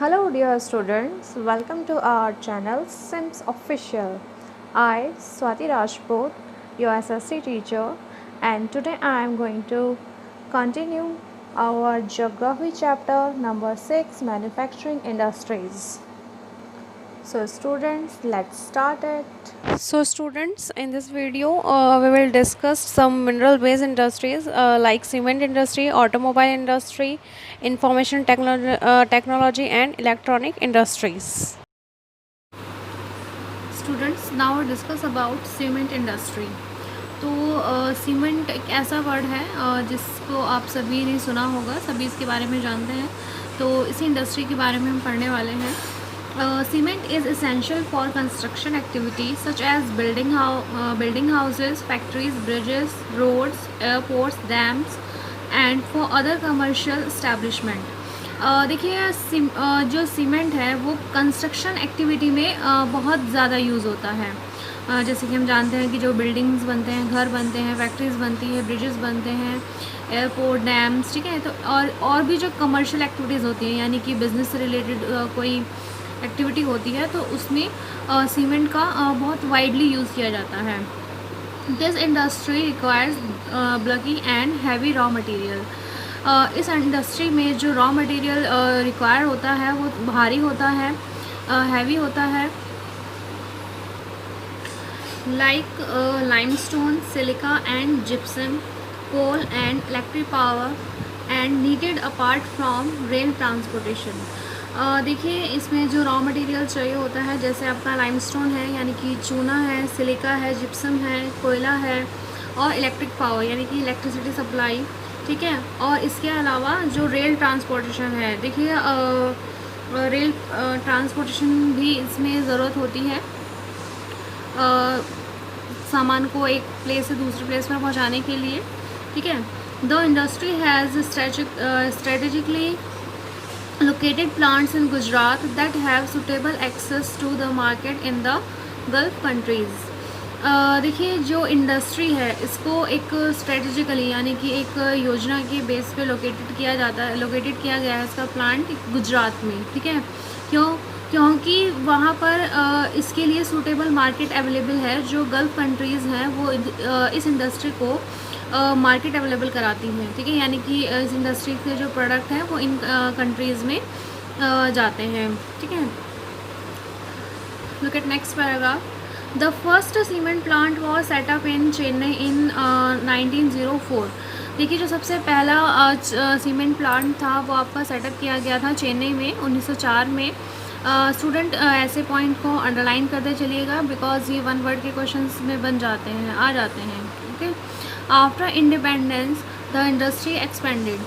Hello dear students, welcome to our channel Sims Official. I, Swati Rajput, your SSC teacher, and today I am going to continue our geography chapter number 6, manufacturing industries. So students, let's start it. So students, in this video we will discuss some mineral based industries like cement industry, automobile industry, information technology and electronic industries. Students now discuss about cement industry. तो cement एक ऐसा word है जिसको आप सभी ने सुना होगा, सभी इसके बारे में जानते हैं। तो इसी इंडस्ट्री के बारे में हम पढ़ने वाले हैं। Cement is essential for construction activities such as building houses, factories, bridges, roads, airports, dams, and for other commercial establishment. देखिए जो सीमेंट है वो कंस्ट्रक्शन एक्टिविटी में बहुत ज़्यादा यूज़ होता है। जैसे कि हम जानते हैं कि जो बिल्डिंग्स बनते हैं, घर बनते हैं, फैक्ट्रीज बनती है, ब्रिजेस बनते हैं, एयरपोर्ट, डैम्स, ठीक है। तो और भी जो कमर्शियल एक्टिविटीज़ होती हैं, यानी कि बिज़नेस से रिलेटेड कोई एक्टिविटी होती है, तो उसमें सीमेंट का बहुत वाइडली यूज़ किया जाता है। This industry requires bulky and heavy raw material. इस इंडस्ट्री में जो रॉ मटेरियल रिक्वायर होता है वो भारी होता है, हैवी होता है, like limestone, silica and gypsum, coal and electric power and needed apart from rail transportation. देखिए इसमें जो रॉ मटेरियल चाहिए होता है, जैसे आपका लाइमस्टोन है यानी कि चूना है, सिलिका है, जिप्सम है, कोयला है, और इलेक्ट्रिक पावर यानी कि इलेक्ट्रिसिटी सप्लाई, ठीक है। और इसके अलावा जो रेल ट्रांसपोर्टेशन है, देखिए रेल ट्रांसपोर्टेशन भी इसमें ज़रूरत होती है सामान को एक प्लेस से दूसरे प्लेस पर पहुंचाने के लिए, ठीक है। The industry has strategically located plants in Gujarat that have suitable access to the market in the Gulf countries. देखिए जो इंडस्ट्री है इसको एक स्ट्रेटेजिकली यानी कि एक योजना के बेस पे लोकेटेड किया गया है इसका प्लांट गुजरात में, ठीक है। क्योंकि वहाँ पर इसके लिए सूटेबल मार्केट अवेलेबल है। जो गल्फ कंट्रीज़ हैं वो इस इंडस्ट्री को मार्केट अवेलेबल कराती हैं, ठीक है। यानी कि इस इंडस्ट्री के जो प्रोडक्ट हैं वो इन कंट्रीज़ में जाते हैं, ठीक है। Look at next paragraph. The first cement plant was set up in Chennai in 1904। देखिए जो सबसे पहला सीमेंट प्लांट था वो आपका सेटअप किया गया था चेन्नई में 1904 में। स्टूडेंट ऐसे पॉइंट को अंडरलाइन करते चलिएगा बिकॉज ये वन वर्ड के क्वेश्चंस में आ जाते हैं, okay. After independence the industry expanded.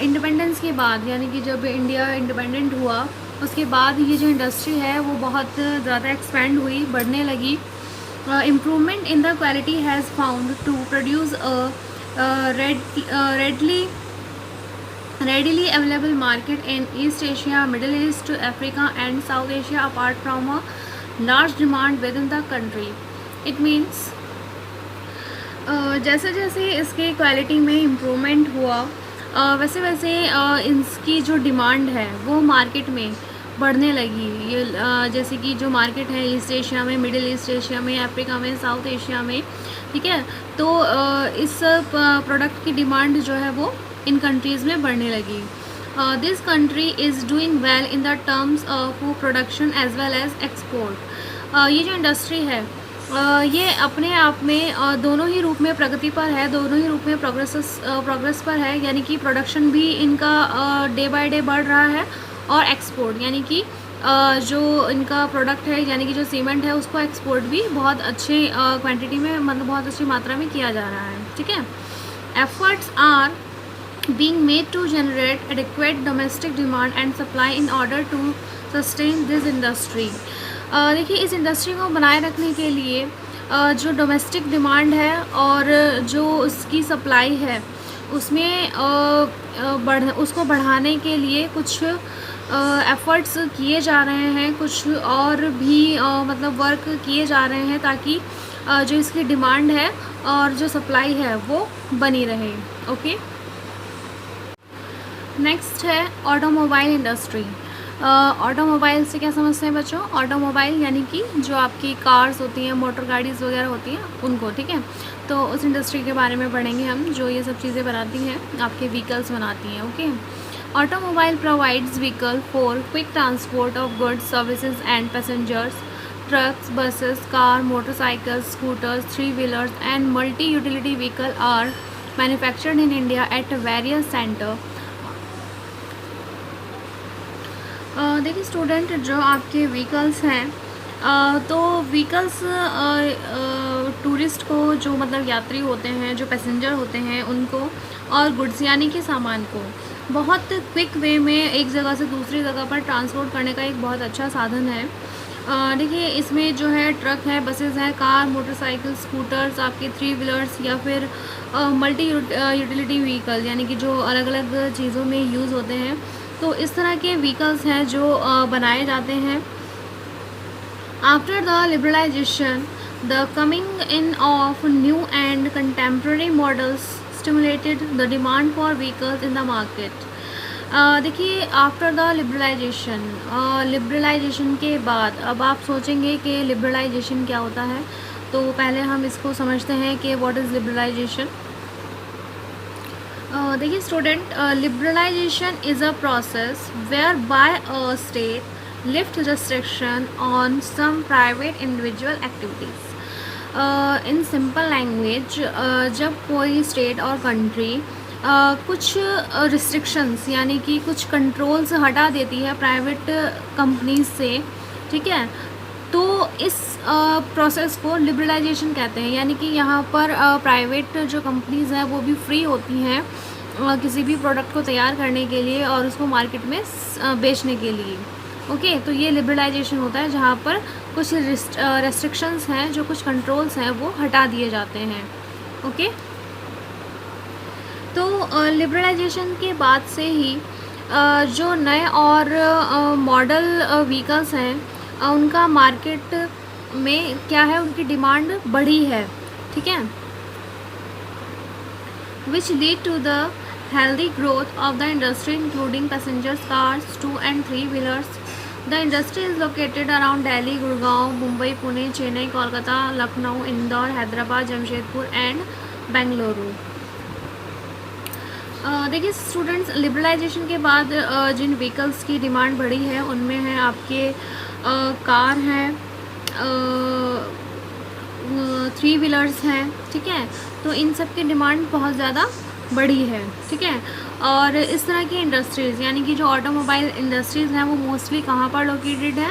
Independence के बाद यानी कि जब इंडिया इंडिपेंडेंट हुआ उसके बाद ये जो इंडस्ट्री है वो बहुत ज़्यादा एक्सपेंड हुई, बढ़ने लगी। Improvement in the quality has found to produce readily available market in East Asia, Middle East, Africa and South Asia apart from a large demand within the country. It means जैसे जैसे इसके quality में improvement हुआ वैसे वैसे इसकी जो demand है वो मार्केट में बढ़ने लगी। ये जैसे कि जो मार्केट है ईस्ट एशिया में, मिडिल ईस्ट एशिया में, अफ्रीका में, साउथ एशिया में, ठीक है। तो इस प्रोडक्ट की डिमांड जो है वो इन कंट्रीज़ में बढ़ने लगी। This country is doing well in the terms of production as well as export. ये जो इंडस्ट्री है ये अपने आप में दोनों ही रूप में प्रगति पर है, दोनों ही रूप में प्रोग्रेस पर है। यानी कि प्रोडक्शन भी इनका डे बाय डे बढ़ रहा है और एक्सपोर्ट यानी कि जो इनका प्रोडक्ट है यानी कि जो सीमेंट है उसको एक्सपोर्ट भी बहुत अच्छे क्वांटिटी में, मतलब बहुत अच्छी मात्रा में किया जा रहा है, ठीक है। Efforts are being made to generate adequate domestic demand and supply in order to sustain this industry. देखिए इस इंडस्ट्री को बनाए रखने के लिए जो डोमेस्टिक डिमांड है और जो उसकी सप्लाई है उसमें उसको बढ़ाने के लिए कुछ एफ़र्ट्स किए जा रहे हैं, कुछ और भी मतलब वर्क किए जा रहे हैं ताकि जो इसकी डिमांड है और जो सप्लाई है वो बनी रहे, ओके। नेक्स्ट है ऑटोमोबाइल इंडस्ट्री। ऑटोमोबाइल से क्या समझते हैं बच्चों? ऑटोमोबाइल यानी कि जो आपकी कार्स होती हैं, मोटर गाड़ीज़ वगैरह होती हैं, उनको, ठीक है। तो उस इंडस्ट्री के बारे में पढ़ेंगे हम, जो ये सब चीज़ें बनाती हैं, आपके व्हीकल्स बनाती हैं, okay. Automobile provides vehicle for quick transport of goods, services and passengers. Trucks, buses, car, motorcycles, scooters, three-wheelers and multi-utility vehicle are manufactured in India at various center. देखिए स्टूडेंट, जो आपके व्हीकल्स हैं, तो vehicles tourist को, जो मतलब यात्री होते हैं, जो पैसेंजर होते हैं, उनको और गुड्स यानी कि सामान को बहुत क्विक वे में एक जगह से दूसरी जगह पर ट्रांसपोर्ट करने का एक बहुत अच्छा साधन है। देखिए इसमें जो है ट्रक है, बसेस हैं, कार, मोटरसाइकिल, स्कूटर्स, आपके थ्री व्हीलर्स या फिर मल्टी यूटिलिटी व्हीकल यानी कि जो अलग अलग चीज़ों में यूज़ होते हैं। तो इस तरह के व्हीकल्स हैं जो बनाए जाते हैं। After the liberalisation, the coming in of new and contemporary models stimulated the demand for vehicles in the market. देखिए आफ्टर द लिबरलाइजेशन, लिबरलाइजेशन के बाद अब आप सोचेंगे कि लिबरलाइजेशन क्या होता है, तो पहले हम इसको समझते हैं कि व्हाट इज़ लिबरलाइजेशन। देखिए student, liberalisation is a process whereby a state lift restriction on some private individual activities. In simple language, जब कोई स्टेट और कंट्री कुछ रिस्ट्रिक्शंस यानी कि कुछ कंट्रोल्स हटा देती है प्राइवेट कंपनीज से, ठीक है, तो इस प्रोसेस को लिबरलाइजेशन कहते हैं। यानी कि यहाँ पर प्राइवेट जो कंपनीज हैं वो भी फ्री होती हैं किसी भी प्रोडक्ट को तैयार करने के लिए और उसको मार्केट में बेचने के लिए, ओके। तो ये लिबरलाइजेशन होता है जहाँ पर कुछ रेस्ट्रिक्शंस हैं, जो कुछ कंट्रोल्स हैं वो हटा दिए जाते हैं, ओके। तो लिबरलाइजेशन के बाद से ही जो नए और मॉडल व्हीकल्स हैं, उनका मार्केट में क्या है, उनकी डिमांड बढ़ी है, ठीक है, which lead to the healthy growth of the industry including passengers cars, 2 and 3 wheelers. The industry is located around Delhi, Gurgaon, Mumbai, Pune, Chennai, Kolkata, Lucknow, Indore, Hyderabad, Jamshedpur and Bengaluru. देखिए स्टूडेंट्स, लिबरलाइजेशन के बाद जिन व्हीकल्स की डिमांड बढ़ी है उनमें है आपके कार हैं, थ्री व्हीलर्स हैं, ठीक है। तो इन सब की डिमांड बहुत ज़्यादा बढ़ी है, ठीक है। और इस तरह की इंडस्ट्रीज़ यानी कि जो ऑटोमोबाइल इंडस्ट्रीज़ हैं वो मोस्टली कहाँ पर लोकेटेड है,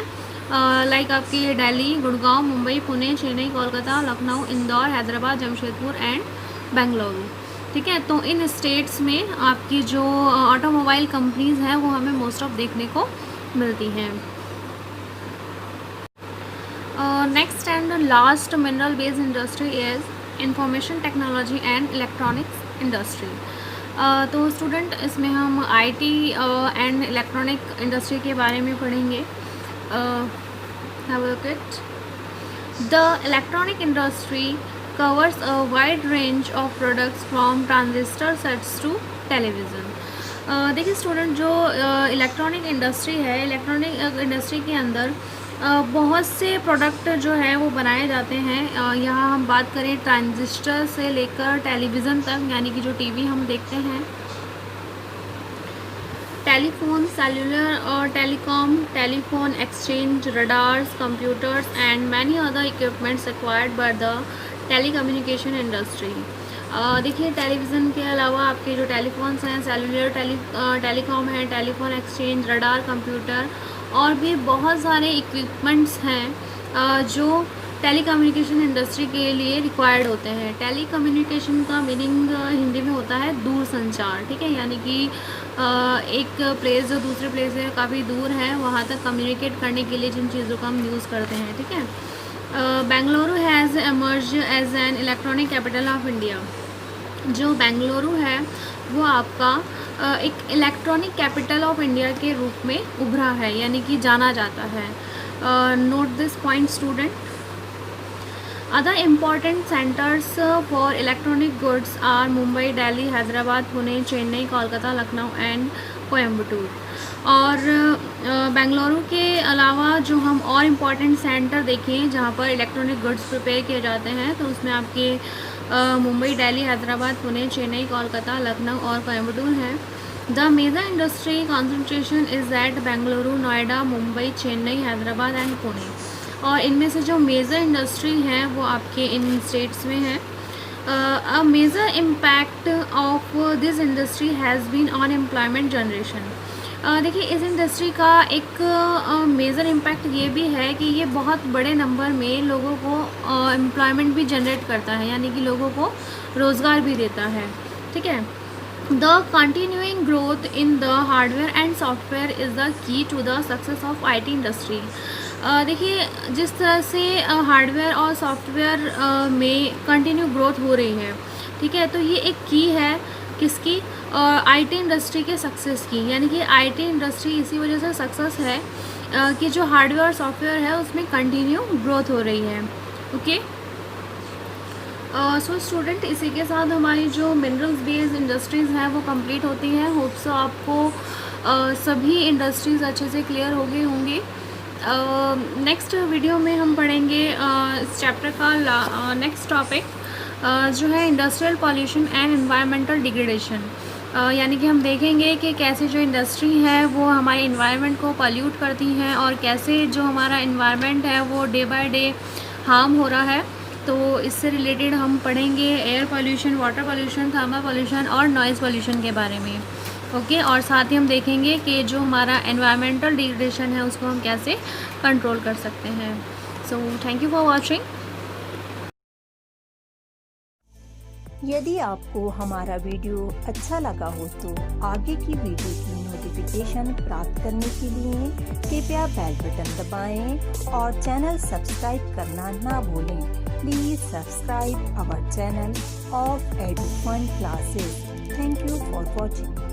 लाइक आपकी दिल्ली, गुड़गांव, मुंबई, पुणे, चेन्नई, कोलकाता, लखनऊ, इंदौर, हैदराबाद, जमशेदपुर एंड बेंगलुरु, ठीक है। तो इन स्टेट्स में आपकी जो ऑटोमोबाइल कंपनीज़ हैं वो हमें मोस्ट ऑफ देखने को मिलती हैं। Next and last mineral based industry is information technology and electronics industry. तो स्टूडेंट, इसमें हम आईटी एंड इलेक्ट्रॉनिक इंडस्ट्री के बारे में पढ़ेंगे। Have a look at the electronic industry covers a wide range of products from transistor sets to television. देखिए student, जो electronic industry है, इलेक्ट्रॉनिक इंडस्ट्री के अंदर बहुत से प्रोडक्ट जो है वो बनाए जाते हैं। यहाँ हम बात करें ट्रांजिस्टर से लेकर टेलीविज़न तक, यानी कि जो टीवी हम देखते हैं, टेलीफोन, सेल्युलर और telecom, telephone exchange, radars, computers and many other equipments acquired by the telecommunication industry. देखिए टेलीविज़न के अलावा आपके जो टेलीफोन्स हैं, सेल्युलर, टेलीकॉम है, टेलीफोन एक्सचेंज, रडार, कंप्यूटर और भी बहुत सारे इक्विपमेंट्स हैं जो टेलीकम्युनिकेशन इंडस्ट्री के लिए रिक्वायर्ड होते हैं। टेलीकम्युनिकेशन का मीनिंग हिंदी में होता है दूर संचार, ठीक है। यानी कि एक प्लेस जो दूसरे प्लेस से काफ़ी दूर है वहाँ तक कम्युनिकेट करने के लिए जिन चीज़ों का हम यूज़ करते हैं, ठीक है। Bengaluru has emerge as an electronic capital of India. जो बेंगलुरु है वो आपका एक इलेक्ट्रॉनिक कैपिटल ऑफ इंडिया के रूप में उभरा है, यानी कि जाना जाता है। Note this point student. Other important centres for electronic goods are Mumbai, Delhi, Hyderabad, Pune, Chennai, Kolkata, Lucknow and Coimbatore. और बेंगलुरु के अलावा जो हम और इम्पॉर्टेंट सेंटर देखें जहाँ पर इलेक्ट्रॉनिक गुड्स प्रिपेयर किए जाते हैं, तो उसमें आपके मुंबई, दिल्ली, हैदराबाद, पुणे, चेन्नई, कोलकाता, लखनऊ और कोयम्बटूर हैं। The major industry concentration is at Bengaluru, Noida, Mumbai, Chennai, Hyderabad and Pune. और इनमें से जो मेजर इंडस्ट्री हैं वो आपके इन स्टेट्स में हैं। A major impact of this industry has been on employment generation। देखिए इस इंडस्ट्री का एक मेजर इम्पैक्ट ये भी है कि ये बहुत बड़े नंबर में लोगों को एम्प्लॉयमेंट भी जनरेट करता है, यानी कि लोगों को रोज़गार भी देता है। ठीक है, the continuing growth in the hardware and software is the key to the success of IT industry. देखिए जिस तरह से हार्डवेयर और सॉफ्टवेयर में कंटिन्यू ग्रोथ हो रही है, ठीक है, तो ये एक की है किसकी, IT इंडस्ट्री के सक्सेस की। यानी कि IT इंडस्ट्री इसी वजह से सक्सेस है कि जो हार्डवेयर और सॉफ्टवेयर है उसमें कंटिन्यू ग्रोथ हो रही है। ओके, सो स्टूडेंट, इसी के साथ हमारी जो मिनरल्स बेस्ड इंडस्ट्रीज़ हैं वो कंप्लीट होती हैं। होप सो आपको सभी इंडस्ट्रीज़ अच्छे से क्लियर हो गई होंगी। नेक्स्ट वीडियो में हम पढ़ेंगे इस चैप्टर का नेक्स्ट टॉपिक जो है industrial pollution and environmental degradation. यानी कि हम देखेंगे कि कैसे जो इंडस्ट्री है वो हमारे इन्वायरमेंट को पॉल्यूट करती हैं और कैसे जो हमारा इन्वायरमेंट है वो डे बाय डे हार्म हो रहा है। तो इससे रिलेटेड हम पढ़ेंगे air pollution, water pollution, thermal pollution और नॉइज़ पॉल्यूशन के बारे में। ओके, और साथ ही हम देखेंगे कि जो हमारा एनवायरमेंटल डिग्रेडेशन है उसको हम कैसे कंट्रोल कर सकते हैं। So thank you for watching. यदि आपको हमारा वीडियो अच्छा लगा हो तो आगे की वीडियो की नोटिफिकेशन प्राप्त करने के लिए कृपया बेल बटन दबाएं और चैनल सब्सक्राइब करना ना भूलें। Please subscribe our channel of Edufun classes. Thank you for watching.